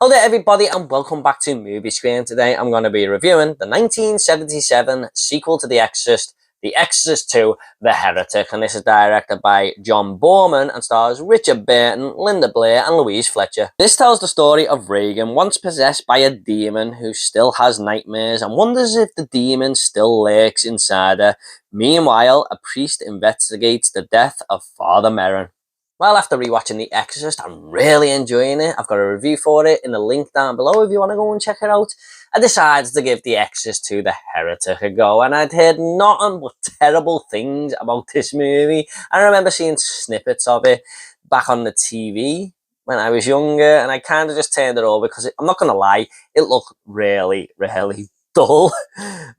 Hello there everybody and welcome back to Movie Screen. Today I'm going to be reviewing the 1977 sequel to The Exorcist, The Exorcist 2, The Heretic, and this is directed by John Boorman and stars Richard Burton, Linda Blair and Louise Fletcher. This tells the story of Regan, once possessed by a demon who still has nightmares and wonders if the demon still lurks inside her. Meanwhile, a priest investigates the death of Father Merrin. Well, after rewatching The Exorcist, I'm really enjoying it. I've got a review for it in the link down below if you want to go and check it out. I decided to give The Exorcist 2 The Heretic a go, and I'd heard nothing but terrible things about this movie. I remember seeing snippets of it back on the TV when I was younger, and I kind of just turned it over because I'm not going to lie, it looked really, really dull.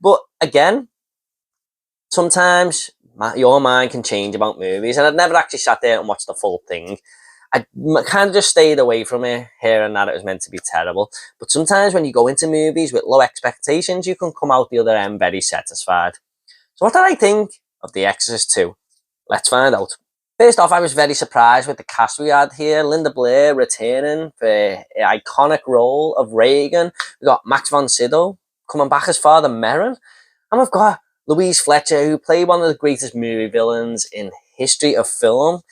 But again, sometimes your mind can change about movies, and I'd never actually sat there and watched the full thing. I kind of just stayed away from it, hearing that it was meant to be terrible. But sometimes when you go into movies with low expectations, you can come out the other end very satisfied. So what did I think of The Exorcist 2? Let's find out. First off, I was very surprised with the cast we had here. Linda Blair returning for the iconic role of Regan. We got Max von Sydow coming back as Father Merrin. And we've got Louise Fletcher, who played one of the greatest movie villains in history of film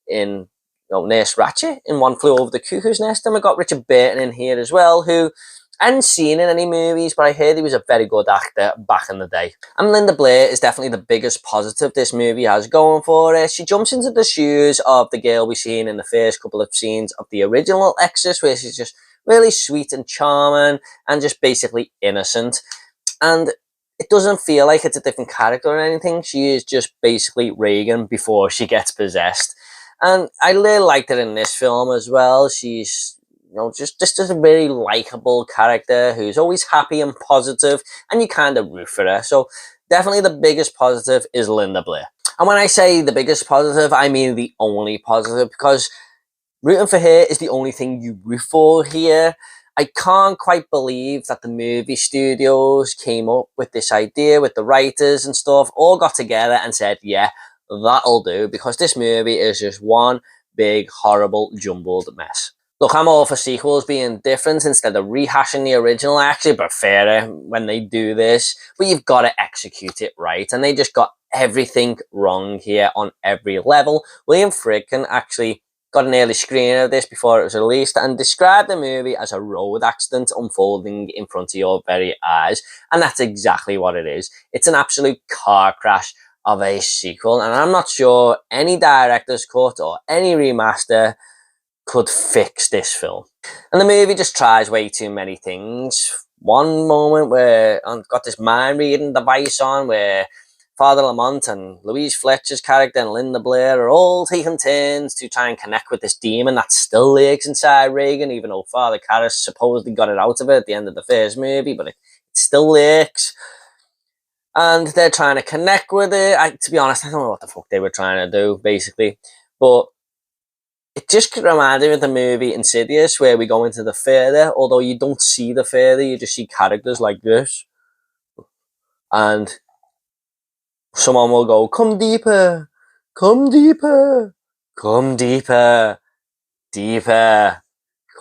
in Nurse Ratched in One Flew Over the Cuckoo's Nest. And we've got Richard Burton in here as well, who I hadn't seen in any movies, but I heard he was a very good actor back in the day. And Linda Blair is definitely the biggest positive this movie has going for it. She jumps into the shoes of the girl we've seen in the first couple of scenes of the original Exorcist, where she's just really sweet and charming and just basically innocent. And it doesn't feel like it's a different character or anything. She is just basically Regan before she gets possessed. And I really liked it in this film as well. She's, just a very likeable character who's always happy and positive, and you kind of root for her. So definitely the biggest positive is Linda Blair. And when I say the biggest positive, I mean the only positive, because rooting for her is the only thing you root for here. I can't quite believe that the movie studios came up with this idea with the writers and stuff, all got together and said, yeah, that'll do, because this movie is just one big, horrible, jumbled mess. Look, I'm all for sequels being different instead of rehashing the original. I actually prefer it when they do this, but you've got to execute it right, and they just got everything wrong here on every level. William Friedkin actually got an early screening of this before it was released and described the movie as a road accident unfolding in front of your very eyes. And that's exactly what it is. It's an absolute car crash of a sequel, and I'm not sure any director's cut or any remaster could fix this film. And the movie just tries way too many things. One moment where I've got this mind reading device on where Father Lamont and Louise Fletcher's character and Linda Blair are all taking turns to try and connect with this demon that still lurks inside Regan, even though Father Karras supposedly got it out of it at the end of the first movie, but it still lurks. And they're trying to connect with it. To be honest, I don't know what the fuck they were trying to do, basically. But it just reminded me of the movie Insidious, where we go into the further, although you don't see the further, you just see characters like this. And someone will go, come deeper, come deeper, come deeper, deeper,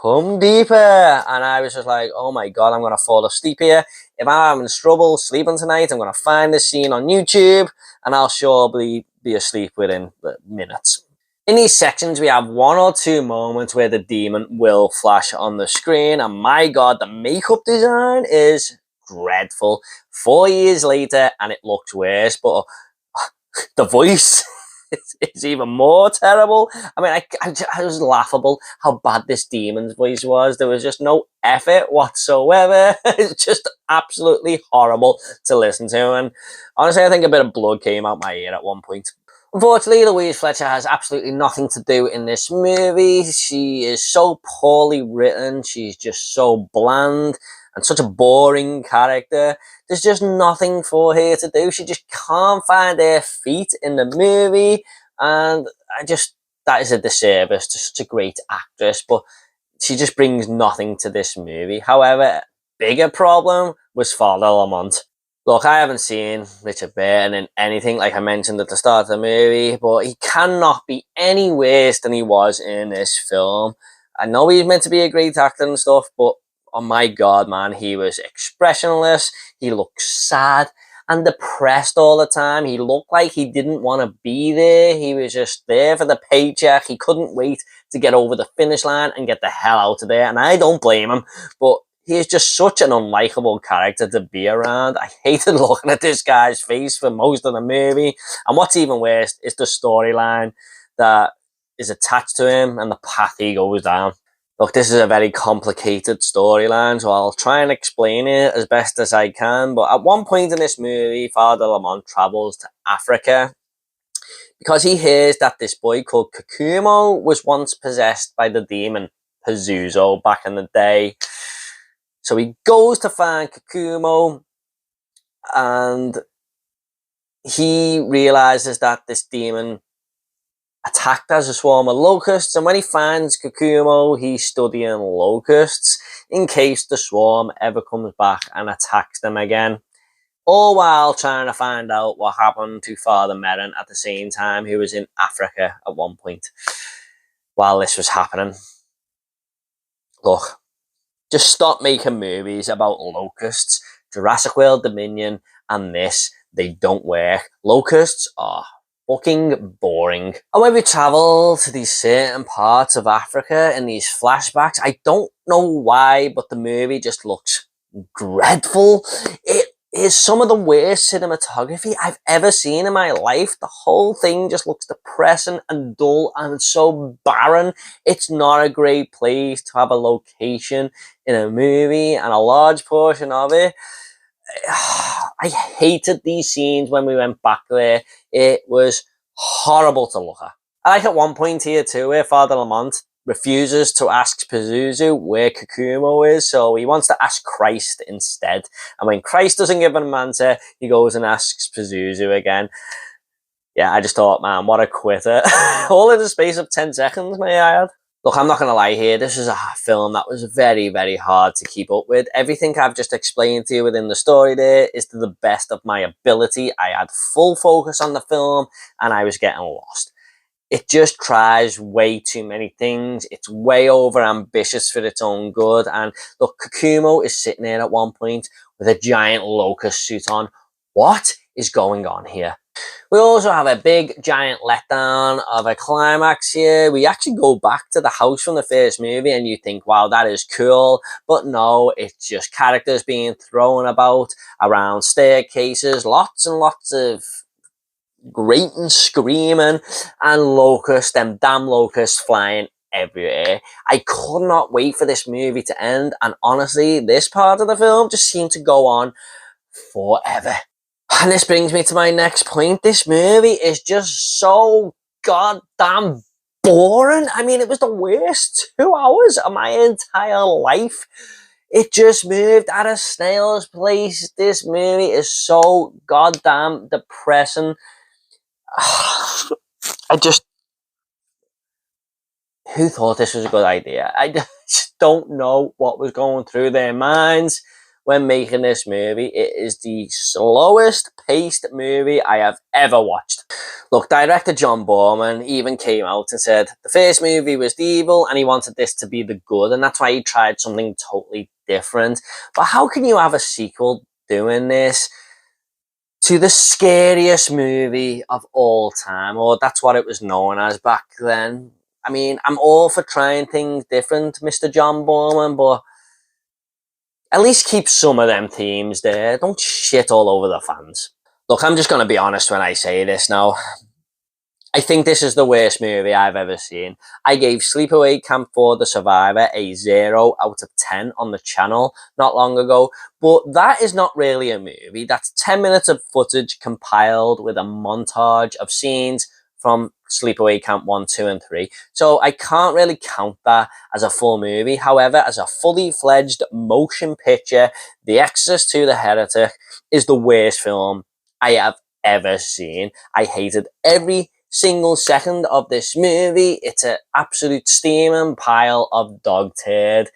come deeper. And I was just like, oh my God, I'm going to fall asleep here. If I'm having trouble sleeping tonight, I'm going to find this scene on YouTube and I'll surely be asleep within minutes. In these sections, we have one or two moments where the demon will flash on the screen. And my God, the makeup design is dreadful. 4 years later and it looks worse, but the voice is even more terrible. I mean, I was laughable how bad this demon's voice was. There was just no effort whatsoever. It's just absolutely horrible to listen to, and honestly I think a bit of blood came out my ear at one point. Unfortunately, Louise Fletcher has absolutely nothing to do in this movie. She is so poorly written. She's just so bland and such a boring character. There's just nothing for her to do. She just can't find her feet in the movie. And that is a disservice to such a great actress. But she just brings nothing to this movie. However, bigger problem was Father Lamont. Look, I haven't seen Richard Burton in anything, like I mentioned at the start of the movie, but he cannot be any worse than he was in this film. I know he's meant to be a great actor and stuff, but oh my god, man, he was expressionless. He looked sad and depressed all the time. He looked like he didn't want to be there. He was just there for the paycheck. He couldn't wait to get over the finish line and get the hell out of there. And I don't blame him, but he is just such an unlikable character to be around. I hated looking at this guy's face for most of the movie. And what's even worse is the storyline that is attached to him and the path he goes down. Look, this is a very complicated storyline, so I'll try and explain it as best as I can. But at one point in this movie, Father Lamont travels to Africa because he hears that this boy called Kakumo was once possessed by the demon Pazuzu back in the day. So he goes to find Kakumo, and he realizes that this demon attacked as a swarm of locusts, and when he finds Kakumo, he's studying locusts in case the swarm ever comes back and attacks them again. All while trying to find out what happened to Father Merrin at the same time, who was in Africa at one point while this was happening. Look, just stop making movies about locusts. Jurassic World Dominion and this, they don't work. Locusts are fucking boring. And when we travel to these certain parts of Africa in these flashbacks, I don't know why, but the movie just looks dreadful. It is some of the worst cinematography I've ever seen in my life. The whole thing just looks depressing and dull and so barren. It's not a great place to have a location in a movie, and a large portion of it, I hated these scenes when we went back there. It was horrible to look at. I like at one point here too where Father Lamont refuses to ask Pazuzu where Kakumo is, so he wants to ask Christ instead. And when Christ doesn't give him an answer, he goes and asks Pazuzu again. Yeah, I just thought, man, what a quitter. All in the space of 10 seconds, may I add. Look, I'm not going to lie here. This is a film that was very, very hard to keep up with. Everything I've just explained to you within the story there is to the best of my ability. I had full focus on the film and I was getting lost. It just tries way too many things. It's way over ambitious for its own good. And look, Kakumo is sitting there at one point with a giant locust suit on. What is going on here? We also have a big giant letdown of a climax here. We actually go back to the house from the first movie and you think, wow, that is cool. But no, it's just characters being thrown about around staircases, lots and lots of grating, screaming, and locusts, them damn locusts flying everywhere. I could not wait for this movie to end, and honestly, this part of the film just seemed to go on forever. And this brings me to my next point. This movie is just so goddamn boring. I mean, it was the worst 2 hours of my entire life. It just moved at a snail's pace. This movie is so goddamn depressing. Who thought this was a good idea? I just don't know what was going through their minds when making this movie. It is the slowest paced movie I have ever watched. Look, director John Boorman even came out and said the first movie was the evil and he wanted this to be the good, and that's why he tried something totally different. But how can you have a sequel doing this to the scariest movie of all time? Or that's what it was known as back then. I mean, I'm all for trying things different, Mr. John Boorman, but at least keep some of them themes there. Don't shit all over the fans. Look, I'm just going to be honest when I say this now. I think this is the worst movie I've ever seen. I gave Sleepaway Camp 4 The Survivor a 0 out of 10 on the channel not long ago, but that is not really a movie. That's 10 minutes of footage compiled with a montage of scenes from Sleepaway Camp 1, 2, and 3. So I can't really count that as a full movie. However, as a fully fledged motion picture, The Exorcist 2, The Heretic is the worst film I have ever seen. I hated every single second of this movie. It's an absolute steaming pile of dog turd.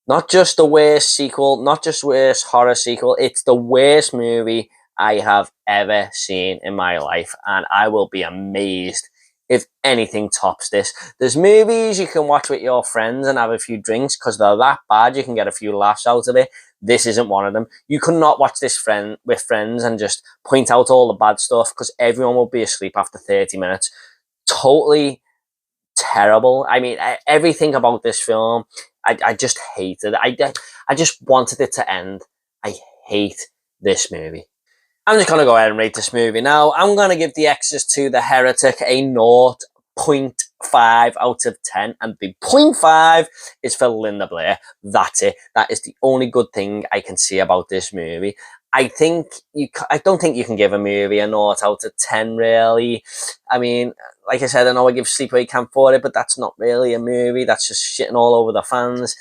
Not just the worst sequel, not just worst horror sequel, it's the worst movie I have ever seen in my life, and I will be amazed if anything tops this. There's movies you can watch with your friends and have a few drinks because they're that bad. You can get a few laughs out of it. This isn't one of them. You could not watch this with friends and just point out all the bad stuff because everyone will be asleep after 30 minutes. Totally terrible. I mean, everything about this film, I just hated. I just wanted it to end. I hate this movie. I'm just going to go ahead and rate this movie now. I'm going to give The Exorcist 2 The Heretic a 0.5 out of 10. And the 0.5 is for Linda Blair. That's it. That is the only good thing I can see about this movie. I don't think you can give a movie a 0 out of 10, really. I mean, like I said, I know I give Sleepaway Camp 4 it, but that's not really a movie. That's just shitting all over the fans.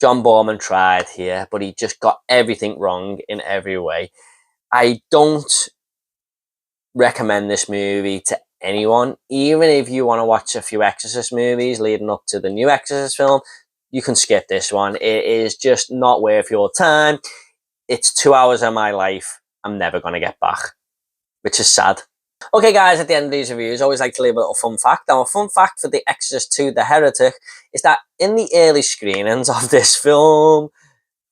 John Boorman tried here, but he just got everything wrong in every way. I don't recommend this movie to anyone. Even if you want to watch a few Exorcist movies leading up to the new Exorcist film, you can skip this one. It is just not worth your time. It's 2 hours of my life I'm never going to get back, which is sad. Okay, guys, at the end of these reviews, I always like to leave a little fun fact. Now, a fun fact for The Exorcist 2 The Heretic is that in the early screenings of this film,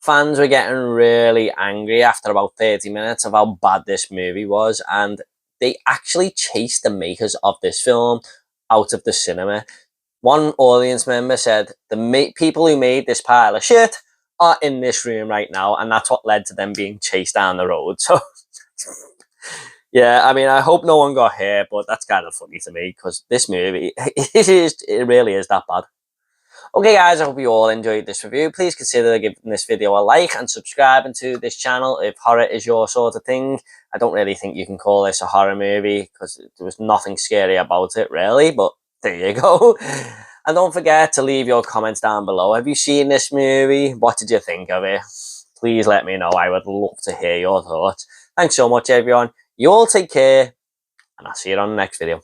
fans were getting really angry after about 30 minutes of how bad this movie was, and they actually chased the makers of this film out of the cinema. One audience member said, the people who made this pile of shit are in this room right now, and that's what led to them being chased down the road. So, yeah, I mean, I hope no one got hurt, but that's kind of funny to me, because this movie, it really is that bad. Okay, guys, I hope you all enjoyed this review. Please consider giving this video a like and subscribing to this channel if horror is your sort of thing. I don't really think you can call this a horror movie because there was nothing scary about it, really, but there you go. And don't forget to leave your comments down below. Have you seen this movie? What did you think of it? Please let me know. I would love to hear your thoughts. Thanks so much, everyone. You all take care, and I'll see you on the next video.